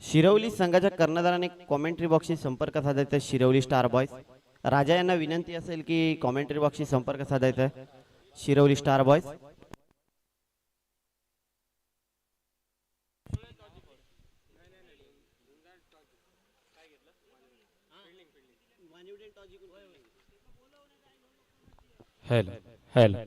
शिरवली संघाच्या कर्णधाराने कॉमेंट्री बॉक्सशी संपर्क साधायचा शिरवली स्टार बॉयज. राजा यांना विनंती असेल की कॉमेंट्री बॉक्सशी संपर्क साधायचा Shirwali star boys. Hello hello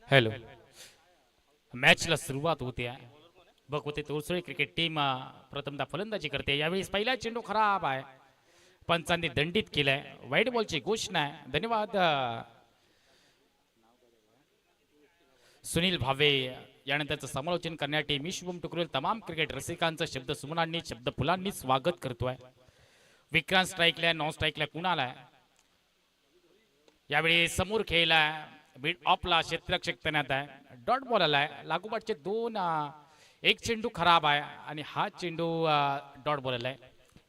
hello मॅचला सुरुवात होते. बघते तोरसोळी क्रिकेट टीम प्रथमतः फलंदाजी करते. यावेळी पहिला चेंडू खराब आहे. पंचांनी दंडित केलाय. वाईट बॉलची घोषणा आहे. धन्यवाद सुनील भावे. यानंतरचं समालोचन करण्यासाठी मी शुभम टुकरेल तमाम क्रिकेट रसिकांचं शब्द सुमनांनी शब्द फुलांनी स्वागत करतोय. विक्रांत स्ट्राईकला नॉन स्ट्राईकला कुणाला यावेळी समोर खेळला बीट ऑफला क्षेत्ररक्षक तैनात आहे. डॉट बॉल आलाय. लागोपाठचे दोन एक चेंडू खराब आहे आणि हा चेंडू डॉट बॉल आलाय.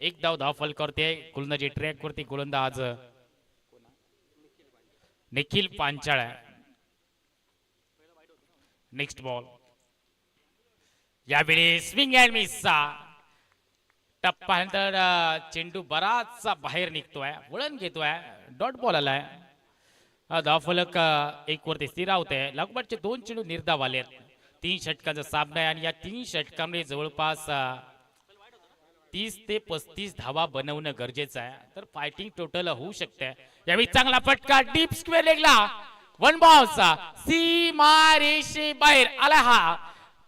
एक धाव फल करते गोलंदाजी ट्रॅक वरती गोलंदाज निखिल पांचाळ आहे. नेक्स्ट बॉल यावेळी स्विंग अँड मिस टप्प्यानंतर चेंडू बराचसा बाहेर निघतोय. वळण घेतोय. डॉट बॉल आलाय. धावफलक एक वरती स्थिर होते. लागोपाठचे दोन चेंडू निर्धाव आले. 3 षटकांचा सामना आहे आणि या 3 षटकांमध्ये जवळपास 30 ते 35 धावा बनवणं गरजेचं आहे. तर फायटिंग टोटल होऊ शकते. यावेळी चांगला फटका डीप स्क्वेअर लेगला. वन बाउन्स सीमारेषे बाहेर आला. हा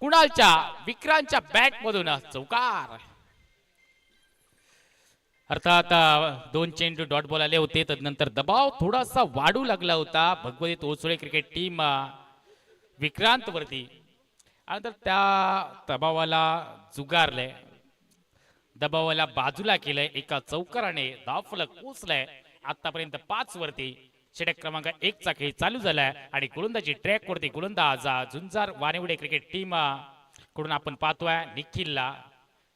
कुणालच्या विक्रांतच्या बॅट मधून चौकार. अर्थात दोन चेंडू डॉट बॉल आले होते. तदनंतर दबाव थोडासा वाढू लागला होता भगवती तोरसोळे क्रिकेट टीम विक्रांत वरती. आणि त्या दबावाला जुगारले. दबावाला बाजूला केलंय. एका चौकाराने धावफलक पोचलाय. आतापर्यंत 5 वरती. षटक क्रमांक 1 चा खेळ चालू झालाय आणि गोलंदाजी ट्रॅक वरती गोलंदाज झुंजार वानिवडे क्रिकेट टीम कडून आपण पाहतोय निखिलला.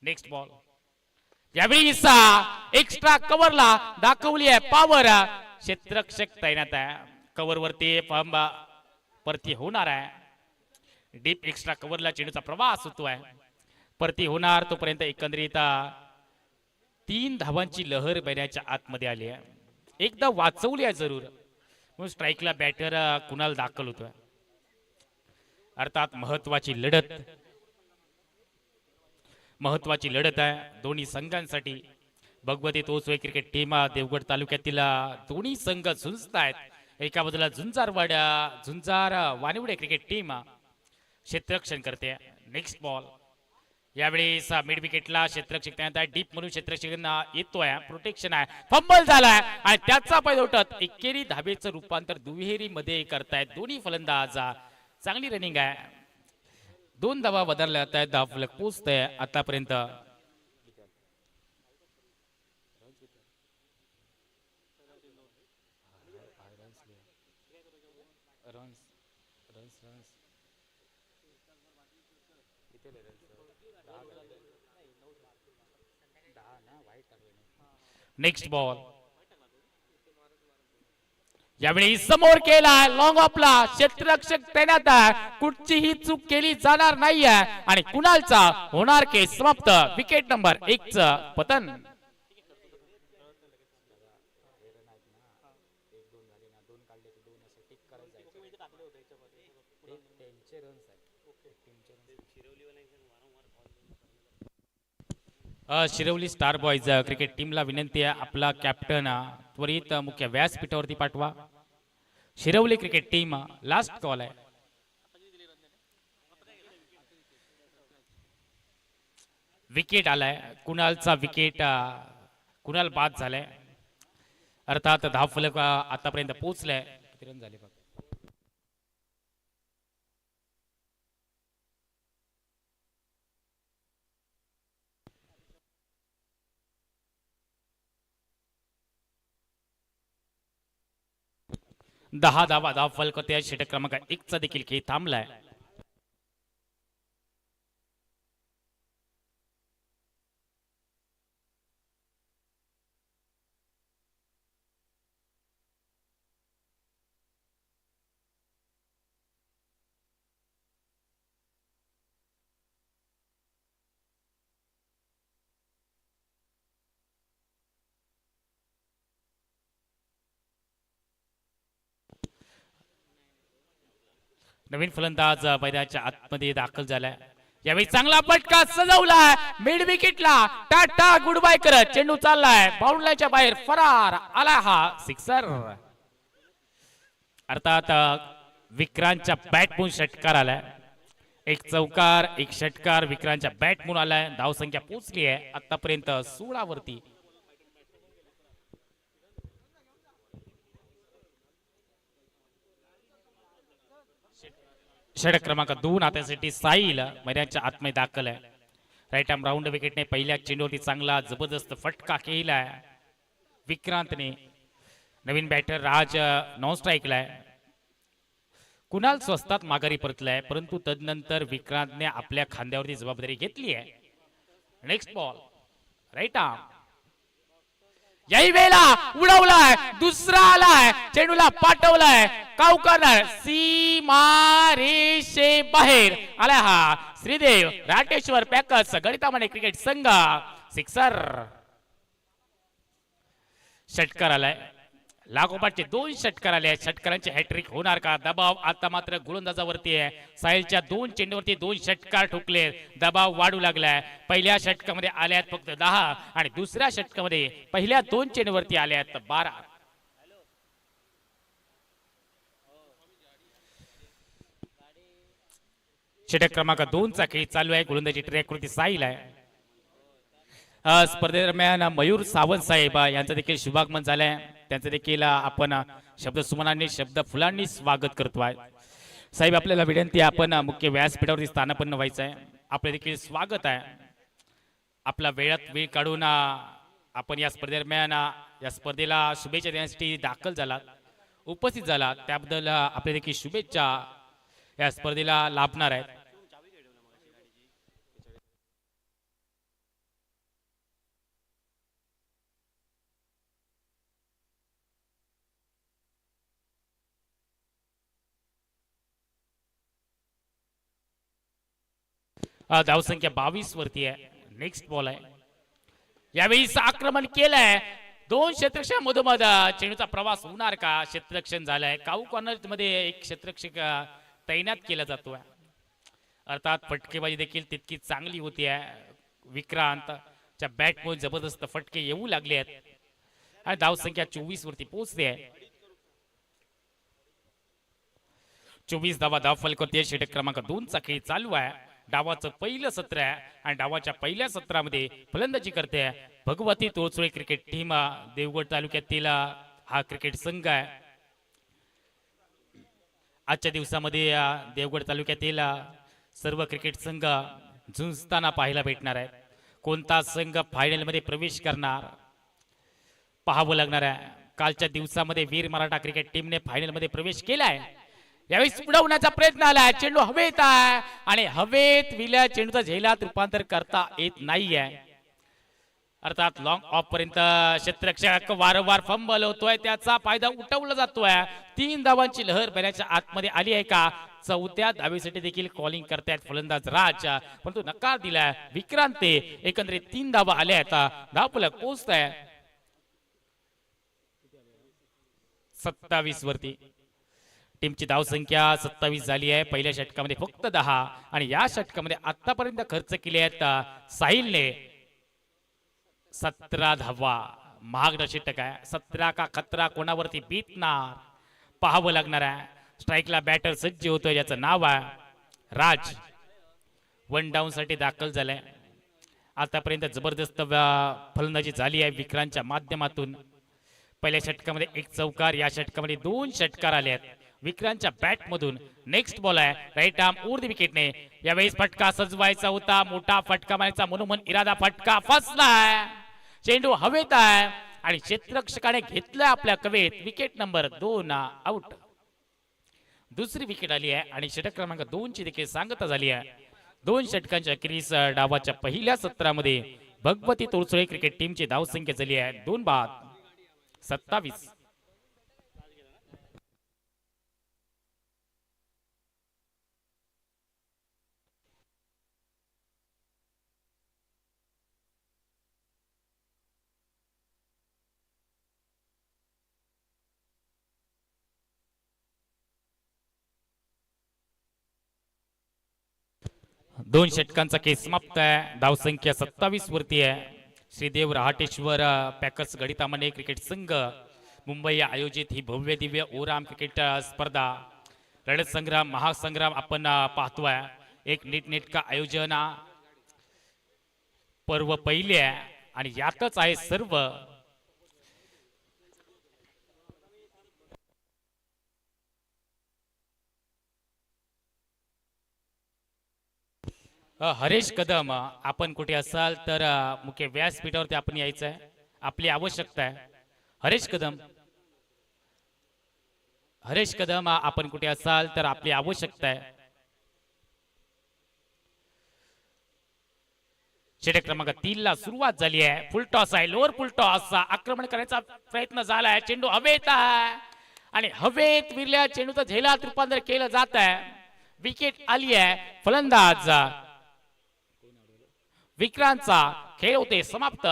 नेक्स्ट बॉल यावेळी एक्स्ट्रा कव्हरला दाखवली आहे पॉवर. क्षेत्ररक्षक तैनात आहे. कव्हर वरती परती होणार आहे. डीप एक्स्ट्रा कव्हरला चेंडूचा प्रवास होतोय. परती होणार तोपर्यंत एकंदरीत 3 धावांची लहर बॅटच्या आतमध्ये आली आहे. एकदा वाचवली आहे जरूर. स्ट्राईकला बॅटर कुणाल दाखल होतोय. अर्थात महत्वाची लढत आहे दोन्ही संघांसाठी. भगवती तोरसोळे क्रिकेट टीम देवगड तालुक्यातील दोन्ही संघ झुंजत आहेत. एका बाजूला झुंजार वानिवडे क्रिकेट टीम क्षेत्ररक्षण करते. नेक्स्ट बॉल यावेळी मिड विकेटला क्षेत्ररक्षक तैनात आहे. डीप म्हणून क्षेत्ररक्षक येतोय. प्रोटेक्शन आहे. फंबल झालाय आणि त्याचा पाय उठत एकेरी धाबेचं रूपांतर दुहेरी मध्ये करतायत दोन्ही फलंदाज. चांगली रनिंग आहे. 2 धावा बदलल्या जात आहेत. धावफलक पोचतंय आतापर्यंत. नेक्स्ट बॉल यावेळी समोर केला लॉंग ऑफला क्षेत्ररक्षक तैनात आहे. कुठचीही चूक केली जाणार नाहीये आणि कुणालचा होणार के समाप्त. विकेट नंबर 1 च पतन. शिरवली स्टार बॉयज क्रिकेट टीमला विनंती आहे आपला कॅप्टन त्वरित मुख्य व्यासपीठावरती पाठवा. Shirwali cricket team last call आहे. विकेट आलाय कुणालचा विकेट. कुणाल बाद झालाय अर्थात धावफलक आतापर्यंत पोहोचलाय. किती रन झाले बघ. दहा धावा धावफलक त्या षटक क्रमांक 1 चा देखील खेळ थांबलाय. नवीन फलंदाज मैदानाच्या आतमध्ये दाखल झालाय. यावेळी चांगला फटका सजवलाय मिड विकेटला. टाटा गुड बाय करत चेंडू चाललाय बाउंड्रीच्या बाहेर फरार आला हा सिक्सर. अर्थात विक्रांतच्या बॅट म्हणून षटकार आलाय. एक चौकार एक षटकार विक्रांतच्या बॅट म्हणून आलाय. धावसंख्या पोहोचली आहे आतापर्यंत 16 वरती. षटक क्रमांक 2 हातासाठी साईल मैदानाच्या आतमध्ये दाखल आहे. राईट आर्म राऊंड विकेटने पहिल्या चेंडूवरती चांगला जबरदस्त फटका केलाय विक्रांतने. नवीन बॅटर राज नॉन स्ट्राईकला आहे. कुणाल स्वस्तात माघारी परतलाय परंतु तदनंतर विक्रांतने आपल्या खांद्यावरती जबाबदारी घेतली आहे. Next ball right arm. याही वेळेला उडवलाय दुसरा आलाय चेंडूला पाठवलाय कावकरणार सीमा रेषे बाहेर आलाय हा श्रीदेव राटेश्वर पॅकर्स गणितामाने क्रिकेट संघ सिक्सर. षटकार आलाय लागोपाठचे 2 षटकार आले. षटकारांची हॅट्रिक होणार का. दबाव आता मात्र गोलंदाजावरती आहे. साहिलच्या 2 चेंडूवरती 2 षटकार ठोकले. दबाव वाढू लागलाय. पहिल्या षटकामध्ये आल्यात फक्त 10 आणि दुसऱ्या षटकामध्ये पहिल्या 2 चेंडूवरती आल्यात 12. षटक क्रमांक 2 चा खेळ चालू आहे. गोलंदाजी ट्रॅकवरती साहिल आहे. स्पर्धेदरम्यान मयूर सावंत साहेब यांचं देखील शुभागमन झालंय. त्यांचं देखील आपण शब्द सुमनांनी शब्द फुलांनी स्वागत करतोय. साहेब आपल्याला विनंती आहे आपण मुख्य व्यासपीठावरती स्थानापन्न व्हायचं आहे. आपले देखील स्वागत आहे. आपला वेळ काढून आपण या स्पर्धेदरम्यान या स्पर्धेला शुभेच्छा देण्यासाठी दाखल झालात उपस्थित झालात त्याबद्दल आपले देखील शुभेच्छा या स्पर्धेला लाभणार आहेत. धावसंख्या 22 वरती आहे. नेक्स्ट बॉल आहे. यावेळी आक्रमण केलंय 2 क्षेत्ररक्षक मधोमध चेंडूचा प्रवास होणार का. क्षेत्ररक्षण झालंय. काऊ कॉर्नर मध्ये एक क्षेत्ररक्षक तैनात केला जातोय. अर्थात फटकेबाजी देखील तितकी चांगली होती आहे. विक्रांतच्या बॅटमुळे जबरदस्त फटके येऊ लागले आहेत आणि धावसंख्या 24 वरती पोहोचते आहे. 24 धावा धावफलक षटक क्रमांक 2 चा खेळ चालू आहे. डावाचं पहिलं सत्र आहे आणि डावाच्या पहिल्या सत्रामध्ये फलंदाजी करते भगवती तोळसुळे क्रिकेट टीम देवगड तालुक्यातील हा क्रिकेट संघ आहे. आजच्या दिवसामध्ये देवगड तालुक्यातील सर्व क्रिकेट संघ झुंजताना पाहायला भेटणार आहे. कोणता संघ फायनल मध्ये प्रवेश करणार पाहावं लागणार आहे. कालच्या दिवसामध्ये वीर मराठा क्रिकेट टीमने फायनल मध्ये प्रवेश केलाय. यावेळी उडवण्याचा प्रयत्न आलाय. चेंडू हवेत आहे आणि हवेत विल्या चेंडूचा झेलात रूपांतर करता येत नाहीये. अर्थात लॉंग ऑफ पर्यंत क्षेत्ररक्षक वारंवार फंबल होतोय, त्याचा फायदा उठवला जातोय. 3 धावांची लहर बऱ्याच्या आतमध्ये आली आहे का? चौथ्या धावेसाठी देखील कॉलिंग करतायत फलंदाज राज, परंतु नकार दिलाय विक्रांते. एकंदरीत 3 धावा आल्या आहेत. धावफलक पोहोचताय 27 वरती. टीमची धावसंख्या 27 झाली आहे. पहिल्या षटकामध्ये फक्त 10 आणि या षटकामध्ये आतापर्यंत खर्च केले आहेत साहिलने 17 धावा. महागडा षटक आहे. 17 का खतरा कोणावरती बीतणार पाहावं लागणार आहे. स्ट्राईकला बॅटर सज्ज होतोय, ज्याचं नाव आहे राज. 1 डाऊन साठी दाखल झालाय. आतापर्यंत जबरदस्त फलंदाजी झाली आहे विक्रांतच्या माध्यमातून. पहिल्या षटकामध्ये 1 चौकार, या षटकामध्ये 2 षटकार आले आहेत विक्रांतच्या बॅट मधून. नेक्स्ट बॉल आहे राईट आर्म ओव्हर द विकेटने. यावेळेस फटका सजवायचा होता, मोठा फटका मारायचा मनोमन इरादा, फटका फसलाय. चेंडू हवेत आहे आणि क्षेत्ररक्षकाने घेतलाय आपल्या कवेत. Wicket number 2 out. दुसरी विकेट आली आहे आणि षटक क्रमांक 2 ची देखील सांगता झाली आहे. 2 षटकांच्या अखेरीस डावाच्या पहिल्या सत्रामध्ये भगवती तोळसुळे क्रिकेट टीमची धावसंख्या झाली आहे 2 बाद 27. दोन षटकांचा केस समाप्त आहे. धावसंख्या 27 वरती आहे. श्रीदेव रहाटेश्वर पॅकर्स गणितामने क्रिकेट संघ मुंबई आयोजित ही भव्य दिव्य ओराम क्रिकेट स्पर्धा रणत संग्राम महासंग्राम आपण पाहतोय. एक नीटनेटका आयोजन पर्व पहिले आहे आणि यातच आहे सर्व. हरेश कदम, आपण कुठे असाल तर मुख्य व्यासपीठावरती आपण यायचं आहे, आपली आवश्यकता आहे. हरेश कदम, हरेश कदम, आपण कुठे असाल तर आपली आवश्यकता आहे. षटक क्रमांक 3 ला सुरुवात झाली आहे. फुल टॉस आहे, लोअर फुल टॉस. आक्रमण करायचा प्रयत्न झालाय. चेंडू हवेत आहे आणि हवेत विरल्या चेंडूचं झेलात रूपांतर केलं जात आहे. विकेट आली आहे. फलंदाज विक्रांतचा खेळ होते समाप्त.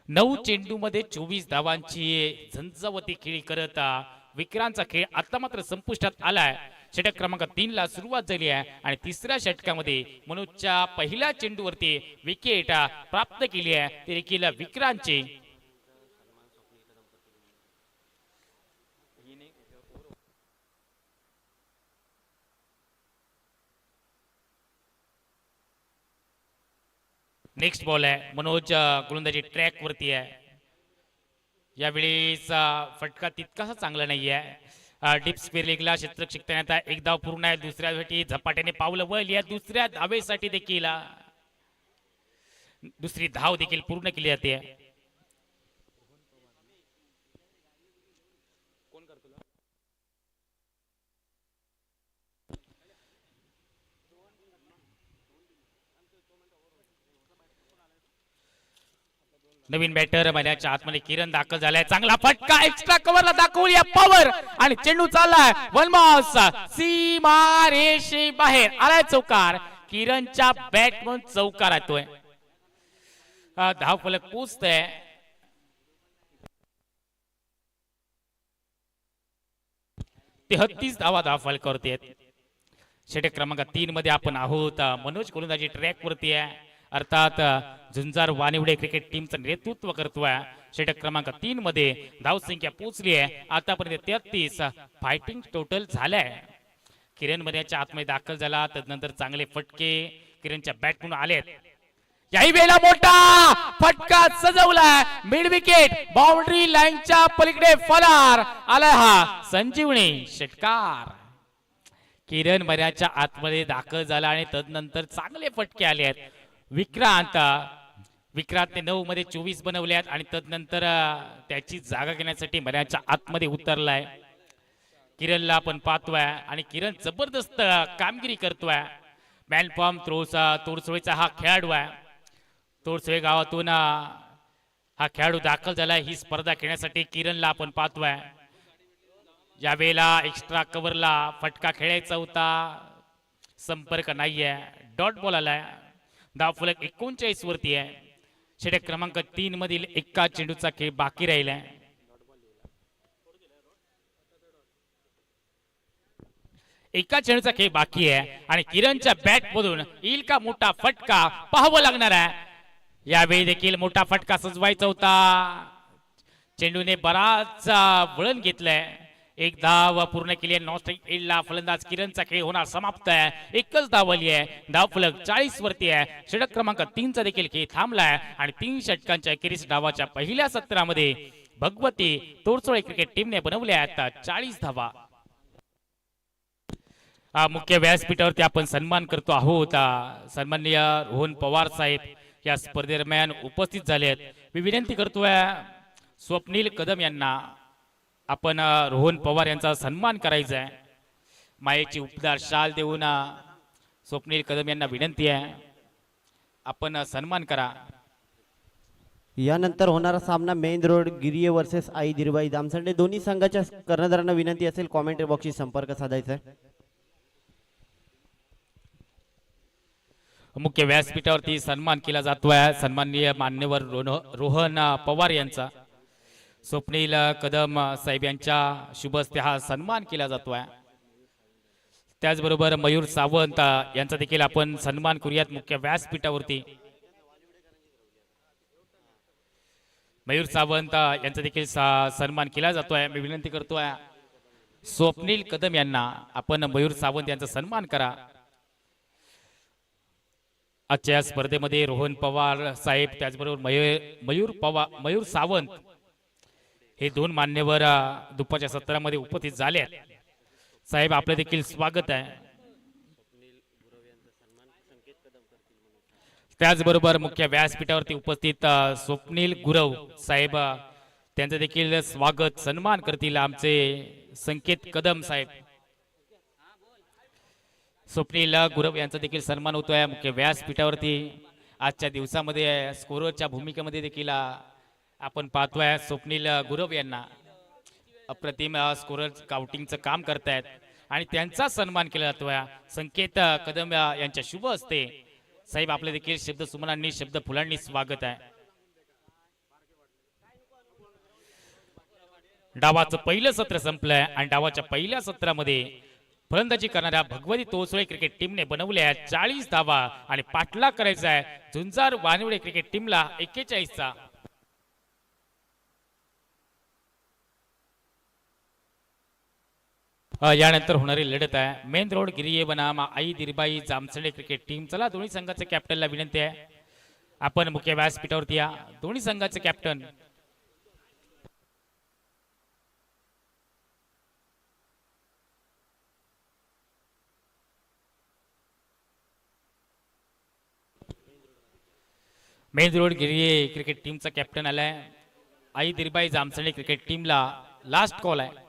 नऊ चेंडू मध्ये 24 धावांची झंझावती खेळी करत विक्रांतचा खेळ आता मात्र संपुष्टात आलाय. षटक क्रमांक 3 ला सुरुवात झाली आहे आणि तिसऱ्या षटकामध्ये मनोजच्या पहिल्या चेंडूवरती विकेट प्राप्त केली आहे, ते देखील विक्रांतची. नेक्स्ट बॉल आहे. मनोज गोलंदाजी ट्रॅक वरती आहे. यावेळेस फटका तितकासा चांगला नाही आहे. डीप स्क्वेअर लेगला क्षेत्ररक्षक तैनात. एक धाव पूर्ण आहे. दुसऱ्या साठी झपाट्याने पावलं वळली आहे. दुसऱ्या धावेसाठी देखील दुसरी धाव देखील पूर्ण केली जाते. नवीन बॅटर मैदानाच्या आतमध्ये किरण दाखल झालाय. चांगला फटका एक्स्ट्रा कव्हरला दाखवली पॉवर आणि चेंडू चाललाय वनमॉस सीमा रेषे बाहेर आलाय. चौकार. किरणच्या बॅट म्हणून चौकार येतोय. धाव फलक पोचतोय. ते 33 धावा धाव फलक करते. षटक क्रमांक 3 मध्ये आपण आहोत. मनोज गोलंदाजी ट्रॅक वरती आहे, अर्थात झुंजार वानिवडे क्रिकेट टीमचं नेतृत्व करतोय. षटक क्रमांक 3 मध्ये धावसंख्या पोहोचली आहे आतापर्यंत 33. फायटिंग टोटल झालंय. किरण मर्याच्या आतमध्ये दाखल झाला. तदनंतर चांगले फटके किरणच्या बॅटमधून आलेत. याही वेळेला मोठा फटका सजवलाय. मिड विकेट बाउंड्री लाईनच्या पलीकडे फलार आलाय हा संजीवनी षटकार. किरण मर्याच्या आतमध्ये दाखल झाला आणि तदनंतर चांगले फटके आले आहेत. विक्रांतने 9 मध्ये 24 बनवले आहेत आणि तदनंतर त्याची जागा घेण्यासाठी मर्याच्या आतमध्ये उतरलाय. किरणला आपण पाहतोय आणि किरण जबरदस्त कामगिरी करतोय. मॅनफॉर्म तोरसोळीचा हा खेळाडू आहे. तोरसोळे गावातून हा खेळाडू दाखल झालाय ही स्पर्धा खेळण्यासाठी. किरणला आपण पाहतोय यावेळेला एक्स्ट्रा कव्हरला फटका खेळायचा होता, संपर्क नाहीये. डॉट बॉल आलाय. धाव फलक 39 वरती आहे. षटक क्रमांक 3 मधील एका चेंडूचा खेळ बाकी राहिलाय. एका चेंडूचा खेळ बाकी आहे आणि किरणच्या बॅट मधून येईल का मोठा फटका पाहावं लागणार आहे. यावेळी देखील मोठा फटका सजवायचा होता. चेंडूने बराच वळण घेतलंय. एक धाव पूर्ण केली आहे. नॉस्ट्रिक एडला फलंदाज किरणचा खेळ होणार समाप्त आहे. एकच धाव आली आहे. धाव फलक 40 वरती आहे. षटक क्रमांक 3 चा देखील खेळ थांबलाय आणि 3 षटकांच्या अखेरीस डावाच्या पहिल्या सत्रामध्ये भगवती तोरसोळे क्रिकेट टीमने बनवल्या आहेत 40 धावा. मुख्य व्यासपीठावरती आपण सन्मान करतो आहोत. सन्माननीय रोहन पवार साहेब या स्पर्धेदरम्यान उपस्थित झाले आहेत. मी विनंती करतोय स्वप्नील कदम यांना आपण रोहन पवार यांचा सन्मान करायचा आहे. मायेची उपदार शाल देऊन स्वप्नील कदम यांना विनंती आहे आपण सन्मान करा. यानंतर होणारा सामना main road Giriye versus Aai Dirbai Jamsande. दोन्ही संघाच्या कर्णधारांना विनंती असेल कॉमेंट्री बॉक्सशी संपर्क साधायचा आहे. मुख्य व्यासपीठावरती सन्मान केला जातोय सन्माननीय मान्यवर रोहन पवार यांचा. स्वप्नील कदम साहेब यांच्या शुभ हस्ते हा सन्मान केला जातोय. त्याचबरोबर मयूर सावंत यांचा देखील आपण सन्मान करूयात मुख्य व्यासपीठावरती. मयूर सावंत यांचा देखील सन्मान केला जातोय. मी विनंती करतोय स्वप्नील कदम यांना आपण मयूर सावंत यांचा सन्मान करा. आजच्या स्पर्धेमध्ये रोहन पवार साहेब त्याचबरोबर मयूर सावंत हे दोन मान्यवर दुपारच्या सत्रामध्ये उपस्थित झाले आहेत. साहेब आपलं देखील स्वागत आहे. त्याचबरोबर मुख्य व्यासपीठावरती उपस्थित स्वप्नील गुरव साहेब त्यांचं देखील स्वागत सन्मान करतील आमचे संकेत कदम साहेब. स्वप्नील गुरव यांचा देखील सन्मान होतोय मुख्य व्यासपीठावरती. आजच्या दिवसामध्ये स्कोररच्या भूमिकेमध्ये देखील आपण पाहतोय स्वप्नील गुरव यांना अप्रतिम स्कोरर काउंटिंगचं काम करतायत आणि त्यांचा सन्मान केला जातोय संकेत कदम यांच्या शुभ हस्ते. साहेब आपले देखील शब्द सुमनांनी शब्द फुलांनी स्वागत आहे. डावाचं पहिलं सत्र संपलंय आणि डावाच्या पहिल्या सत्रामध्ये फलंदाजी करणाऱ्या भगवती तोरसोळे क्रिकेट टीमने बनवल्या 40 धावा आणि पाठलाग करायचा आहे झुंजार वानिवडे क्रिकेट टीमला 41 चा. यानंतर होणारी लढत आहे मेन रोड गिरिये बनाम आई दिरबाई जामसंडे क्रिकेट टीम. चला दोन्ही संघाचे कॅप्टनला विनंती आहे आपण मुख्य व्यासपीठावरती या. दोन्ही संघाचे कॅप्टन मेन रोड गिरिये क्रिकेट टीमचा कॅप्टन आलाय. आई दिरबाई जामसंडे क्रिकेट टीमला लास्ट कॉल आहे.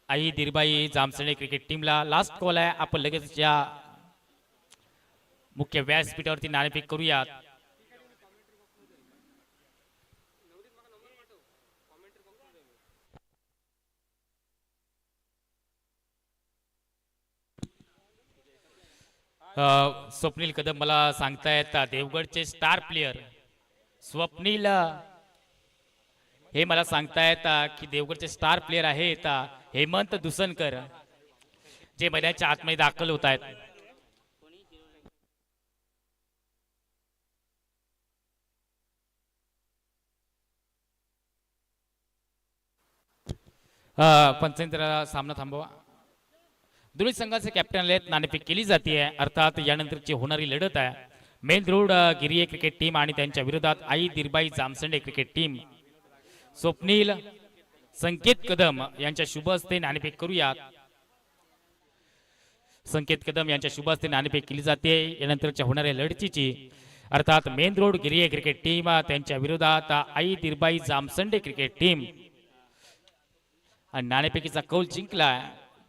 आई दिरबाई जामसंडे क्रिकेट टीमला लास्ट कॉल आहे. आपण लगेच या मुख्य व्यासपीठावरती नाणेफेक करूयात. स्वप्नील कदम मला सांगतायत देवगडचे स्टार प्लेयर स्वप्नील हे मला सांगतायत की देवगडचे स्टार प्लेयर आहेत हेमंत दुसनकर जे मैदानाच्या आतमध्ये दाखल होत आहेत. पंचायत सामना थांबवा. दोन्ही संघाचे कॅप्टन आहेत नाणेफेक केली जाते. अर्थात यानंतरची होणारी लढत आहे मेन रोड गिरिये क्रिकेट टीम आणि त्यांच्या विरोधात आई दिरबाई जामसंडे क्रिकेट टीम. स्वप्नील संकेत कदम यांच्या शुभ हस्ते नाणेफेक करूयात. संकेत कदम यांच्या शुभ हस्ते नाणेफेक केली जाते यानंतरच्या होणाऱ्या लढतीची. अर्थात मेन रोड गिरिये क्रिकेट टीम त्यांच्या विरोधात आई दिरबाई जामसंडे क्रिकेट टीम. आणि नाणेफेकीचा कौल जिंकला.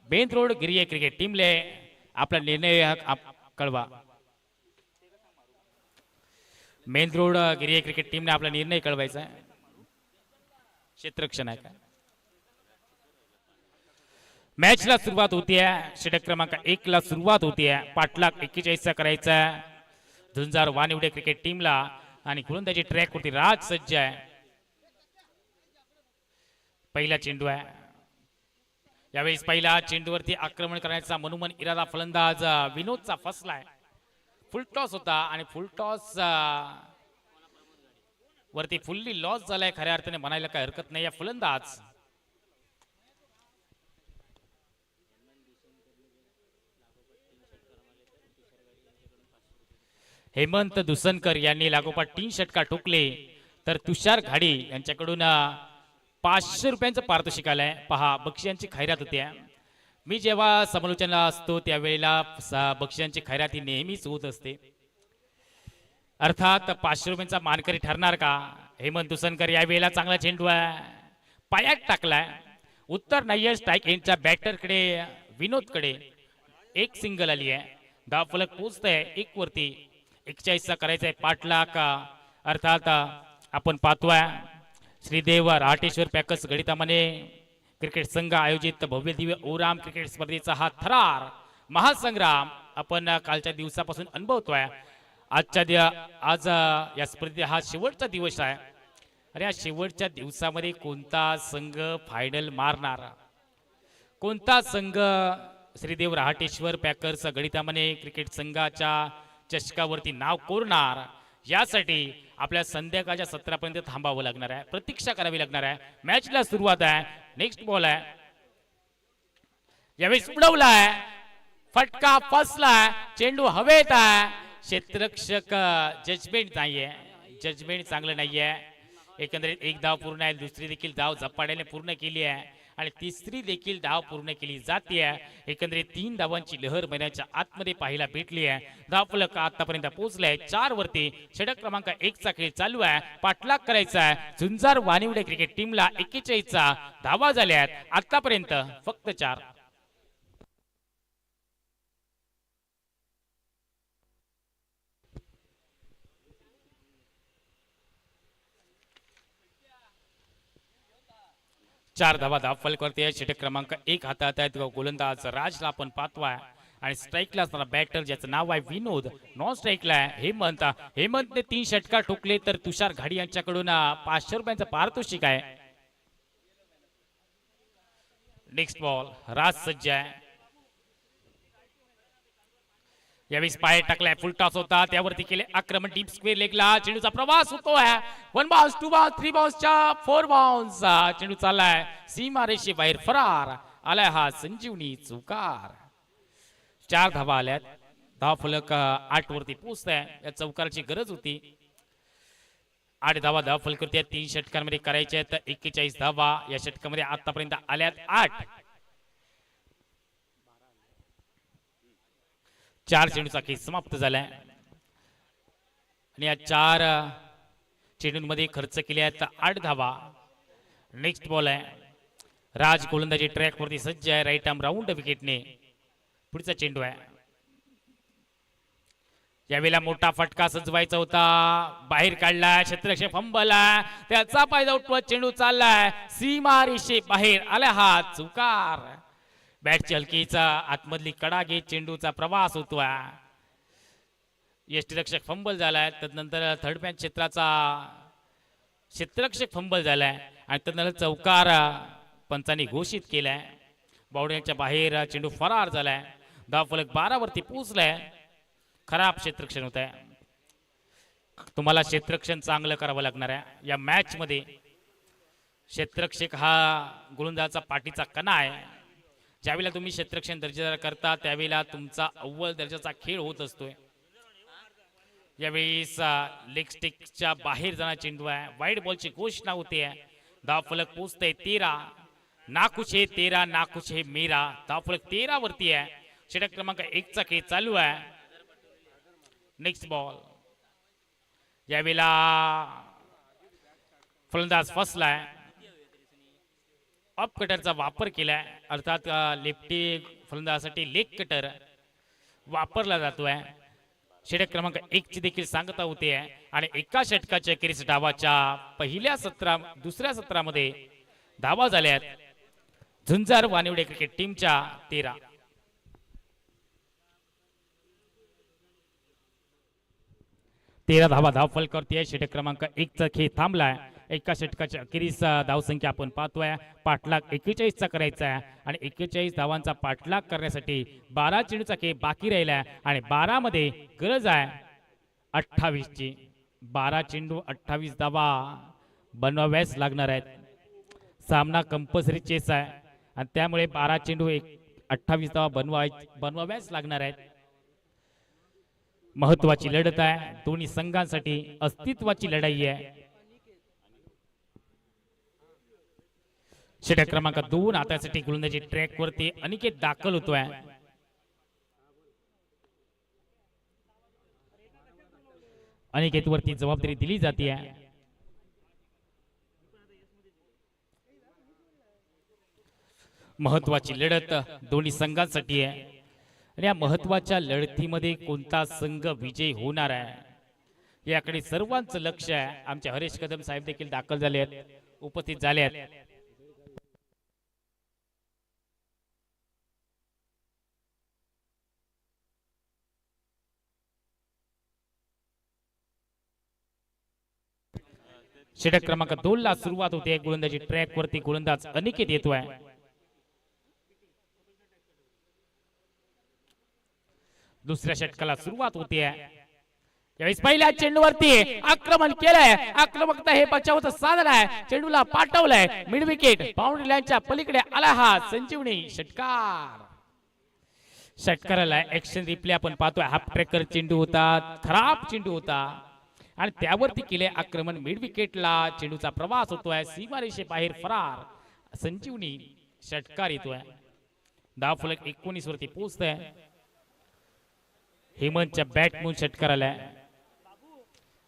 बेन रोड गिरिये क्रिकेट टीमले आपला निर्णय कळवा. मेन रोड गिरिये क्रिकेट टीमने आपला निर्णय कळवायचा आहे. क्षेत्ररक्षण आहे का? मॅचला सुरुवात होतीये. षटक क्रमांक 1 ला सुरुवात होतीये. पाठलाग 41 चा करायचा झुंजार वानिवडे क्रिकेट टीमला आणि गोलंदाजी ट्रॅक वरती राज सज्ज आहे. पहिला चेंडू आहे. यावेळेस पहिला चेंडूवरती आक्रमण करण्याचा मनोमन इरादा फलंदाज विनोदचा फसलाय. फुलटॉस होता आणि फुलटॉस वरती फुल्ली लॉस झालाय खऱ्या अर्थाने म्हणायला काही हरकत नाही. या फलंदाज हेमंत दुसनकर यांनी लागोपाठ 3 षटका ठोकले तर तुषार घाडी यांच्याकडून 500 रुपयांचं पारितोषिक आलंय. पहा बक्षिसांची खैरात होती. मी जेव्हा समालोचनाला असतो त्यावेळेला बक्षिसांची खैरात ही नेहमीच होत असते. अर्थात 500 रुपयांचा मानकरी ठरणार का? हेमंत दुसनकर यावेळेला चांगला चेंडू आहे पायात टाकलाय. उत्तर नाहीये. स्ट्राईक एंडच्या बॅटरकडे विनोदकडे एक सिंगल आली आहे. धाव फलक पोहोचतंय 1 वरती. 41 चा करायचा आहे पाठलाग. अर्थात आपण पाहतोय श्रीदेव राटेश्वर पॅकर्स गणितामने क्रिकेट संघ आयोजित भव्य दिव्य ओराम क्रिकेट स्पर्धेचा हा थरार महासंग्राम आपण कालच्या दिवसापासून अनुभवतोय. आज या स्पर्धेत हा शेवटचा दिवस आहे. अरे या शेवटच्या दिवसामध्ये कोणता संघ फायनल मारणार? कोणता संघ श्रीदेव राहटेश्वर पॅकर्स गणितामने क्रिकेट संघाच्या चषकावरती नाव कोरणार? यासाठी आपल्या संध्याकाळच्या सत्रापर्यंत थांबावं लागणार आहे. प्रतीक्षा करावी लागणार आहे. मॅचला सुरुवात आहे. नेक्स्ट बॉल आहे. यावेळेस उडवलाय. फटका फसलाय. चेंडू हवेत आहे. क्षेत्ररक्षक जजमेंट नाहीये. जजमेंट चांगलं नाहीये. एकंदरीत एक धाव पूर्ण आहे. दुसरी देखील धाव झपाट्याने पूर्ण केली आहे आणि तिसरी देखील धाव पूर्ण केली जाते. एकंदरीत 3 धावांची लहर महिन्याच्या आतमध्ये पाहायला भेटली आहे. धाव फलक आतापर्यंत पोहोचलाय 4 वरती. षटक क्रमांक 1 चा खेळ चालू आहे. पाठलाग करायचा आहे. झुंजार वानिवडे क्रिकेट टीमला 41 चा धावा झाल्या आहेत आतापर्यंत फक्त 4. चार धावा धाव फलक वरती आहे. षटक क्रमांक 1 हातात आहेत. गोलंदाज राजला आपण पाहतोय आणि स्ट्राईकला असणारा बॅटर ज्याचं नाव आहे विनोद. नॉन स्ट्राईकला आहे हेमंत. हेमंतने 3 षटकार ठोकले तर तुषार घाडी यांच्याकडून 500 रुपयांचं पारितोषिक आहे. Next ball. राज सज्ज आहे. यावेळेस पाय टाकलाय. फुल टॉस होता त्यावरती केले आक्रमण. डीप स्क्वेअर लेगला चेंडूचा प्रवास होतोय. 1 बाउन्स 2 बाउन्स 3 बाउन्सच्या 4 बाउन्स. चेंडू चाललाय सीमा रेषे बाहेर फरार आलाय हा संजीवनी चौकार. 4 धावा आल्यात. धाव फलक 8 वरती पोहोचताय. या चौकारची गरज होती. 8 धावा धाव फलक वरती 3 षटकांमध्ये करायच्या आहेत. 41 धावा या षटकामध्ये आतापर्यंत आल्यात 8. 4 चेंडूचा खेळ समाप्त झालाय आणि या 4 चेंडूंमध्ये खर्च केले आहेत 8 धावा. नेक्स्ट बॉल आहे. राज गोलंदाजी ट्रॅक वरती सज्ज आहे. राईट आर्म राऊंड विकेटने. पुढचा चेंडू आहे. यावेळेला मोठा फटका सजवायचा होता. बाहेर काढलाय. क्षेत्ररक्षक फंबल आहे. त्याचा फायदा उठवत चेंडू चाललाय सीमा रेषे बाहेर आला हा चौकार. बॅटची हलकीचा आतमधली कडा घेत चेंडूचा प्रवास होतोय. यष्टीरक्षक फंबल झालाय. तदनंतर थर्ड मॅच क्षेत्राचा क्षेत्ररक्षक फंबल झालाय आणि तदनंतर चौकार पंचांनी घोषित केलाय. बाउंड्रीच्या बाहेर चेंडू फरार झालाय. धाव फलक 12 वरती पोहोचलाय. खराब क्षेत्ररक्षण होत आहे. तुम्हाला क्षेत्ररक्षण चांगलं करावं लागणार आहे. या मॅच मध्ये क्षेत्ररक्षक हा गोलंदाजाचा पाठीचा कणा आहे. ज्यावेळेला तुम्ही क्षेत्ररक्षण दर्जेदार करता त्यावेळेला तुमचा अव्वल दर्जाचा खेळ होत असतोय. यावेळेस लेग स्टिकच्या बाहेर जाणारा चेंडू आहे. वाईड बॉलची घोषणा होते. धाव फलक पोहोचते 13. नाखुश हे 13 नाखुश हे मेरा. धाव फलक 13 वरती आहे. षटक क्रमांक 1 चा खेळ चालू आहे. Next ball. यावेळेला फलंदाज फसलाय. ऑफ कटरचा वापर केलाय, अर्थात लेफ्टी फलंदाजासाठी लेग कटर वापरला जातोय. षटक क्रमांक 1 ची देखील सांगता होते आणि एका षटकाच्या अखेरीस डावाच्या दुसऱ्या सत्रामध्ये धावा झाल्यात झुंजार वानिवडे क्रिकेट टीमच्या 13 धावा धावफलकावरती आहे. षटक क्रमांक 1 चा खेळ थांबलाय. एका षटकाच्या अखेरीस धावसंख्या आपण पाहतोय. पाठलाग 41 चा करायचा आहे आणि 41 धावांचा पाठलाग करण्यासाठी 12 चेंडूचा खेळ बाकी राहिलाय आणि 12 मध्ये गरज आहे 28 ची. 12 चेंडू 28 धावा बनवाव्याच लागणार आहेत. सामना कंपल्सरी चेस आहे आणि त्यामुळे 12 चेंडू 28 धावा बनवाव्याच लागणार आहेत. महत्वाची लढत आहे. दोन्ही संघांसाठी अस्तित्वाची लढाई आहे. षटक क्रमांक 2 आतासाठी गोलंदाजी ट्रॅक वरती अनिकेत दाखल होतोय. अनिकेत वरती जबाबदारी दिली जाते. महत्वाची लढत दोन्ही संघांसाठी आहे आणि या महत्वाच्या लढतीमध्ये कोणता संघ विजयी होणार आहे याकडे सर्वांचं लक्ष आहे. आमचे हरेश कदम साहेब देखील दाखल झाले आहेत, उपस्थित झाले आहेत. षटक क्रमांक 2 ला सुरुवात होते. गोलंदाजी ट्रॅक वरती गोलंदाज अनिकेत येतोय. दुसऱ्या षटकाला सुरुवात होते. यावेळेस पहिल्या चेंडूवरती आक्रमण केलंय. आक्रमकता हे बचावचं साधन आहे. चेंडूला पाठवलंय मिड विकेट बाउंड्री लाईनच्या पलीकडे आला हा संजीवनी षटकार. षटकाराला ऍक्शन रिप्ले आपण पाहतोय. हाफ ट्रॅकर चेंडू होता, खराब चेंडू होता आणि त्यावरती केले आक्रमण. मिड विकेटला चेंडूचा प्रवास होतोय, सीमारेषे बाहेर फरार. संजीवनी षटकार येतोय. धावफलक 19 वरती पोहोचतोय. हेमंतच्या बॅट म्हणून षटकार आलाय.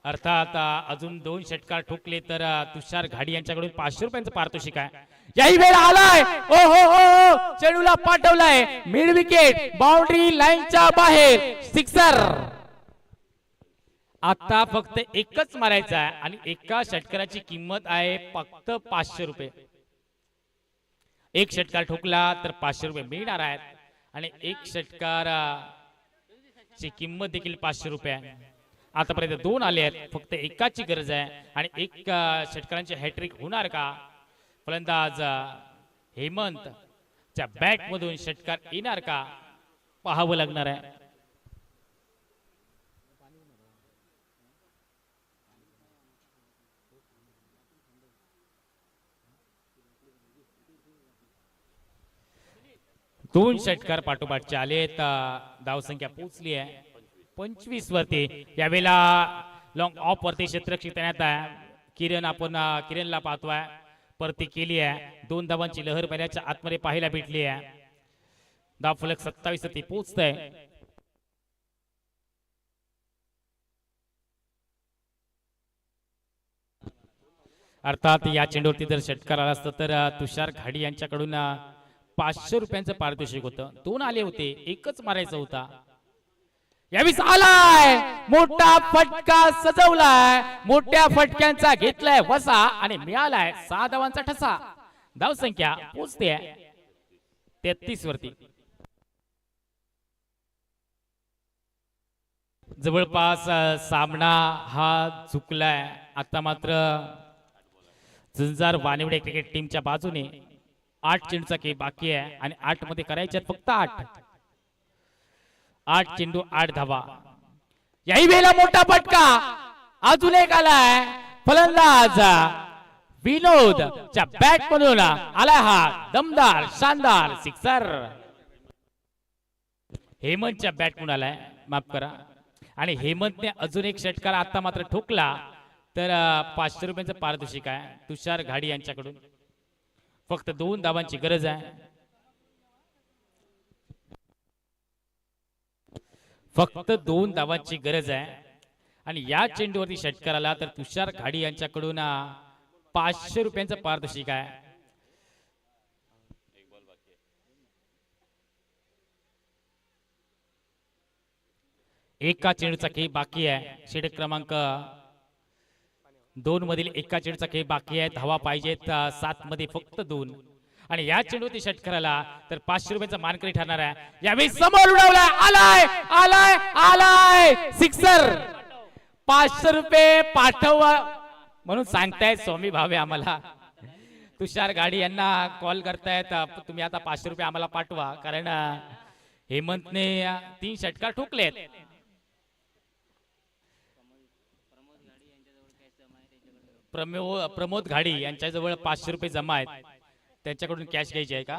अर्थात अजून 2 षटकार ठोकले तर तुषार घाडी यांच्याकडून 500 रुपयांचं पारितोषिक आहे. याही वेळ आलाय. ओ हो हो, चेंडूला पाठवलाय मिड विकेट बाउंड्री लाईनच्या बाहेर, सिक्सर. आता फक्त एकच मारायचा आहे आणि एका षटकाराची किंमत आहे फक्त 500 रुपये. एक षटकार ठोकला तर 500 रुपये मिळणार आहेत आणि एक षटकार ची किंमत देखील 500 रुपये आहे. आतापर्यंत 2 आले आहेत, फक्त एकाची गरज आहे आणि एक षटकारांची हॅट्रिक होणार का? फलंदाज हेमंत च्या बॅट मधून षटकार येणार का पाहावं लागणार आहे. दोन षटकार पाठोपाठचे आलेत. धावसंख्या पोहोचली आहे 25 वरती. यावेळेला लॉंग ऑफ वरती क्षेत्ररक्षक तैनात आहे. किरणला पाहतोय, परती केली आहे. 2 धावांची लहर पहिल्याच्या आतमध्ये पाहायला भेटली आहे. धावफलक 27 वरती पोहोचतंय. अर्थात या चेंडूवरती जर षटकार आला असतं तर तुषार घाडी यांच्याकडून 500 रुपयांचं पारितोषिक होतं. 2 आले होते, एकच मारायचा होता. यावेळी आलाय मोठा फटका सजवलाय. मोठ्या फटक्यांचा घेतलाय वसा आणि मिळालाय 6 धावांचा ठसा. धावसंख्या पोहोचते 33 वरती. जवळपास सामना हा चुकलाय. आता मात्र झुंजार वानिवडे क्रिकेट टीमच्या बाजूने 8 चेंडूचा खेळ बाकी आहे आणि 8 मध्ये करायचे फक्त 8 चेंडू 8 धावा. याही वेळेला मोठा फटका अजून एक आलाय. फलंदाज विनोद च्या बॅट मधून आला हा दमदार शानदार सिक्सर. हेमंतच्या बॅट मधून आलाय, माफ करा. आणि हेमंतने अजून एक षटकार आता मात्र ठोकला तर 500 रुपयांचं पारितोषिक आहे तुषार घाडी यांच्याकडून. फक्त 2 धावांची गरज आहे. फक्त 2 धावांची गरज आहे आणि या चेंडूवरती षटकार आला तर तुषार घाडी यांच्याकडून 500 रुपयांचं पारितोषिक आहे. एका चेंडूचा खेळ बाकी आहे. षटक क्रमांक 2 मधील एका चेंडूचा खेळ बाकी आहे. धावा पाहिजेत 7 मध्ये फक्त 2. आणि या चेंडूवरती षटकाराला तर 500 रुपयांचा मानकरी ठरणार आहे. यावेळी समोर उडवला, आलाय आलाय आलाय सिक्सर. 500 रुपये पाठवा म्हणून सांगतायत स्वामी भावे आम्हाला. तुषार गाडी यांना कॉल करतायत, तुम्ही आता 500 रुपये आम्हाला पाठवा, कारण हेमंतने 3 षटकार ठोकलेत. प्रमोद घाडी यांच्याजवळ 500 रुपये जमा आहेत, त्यांच्याकडून कॅश घ्यायची आहे का?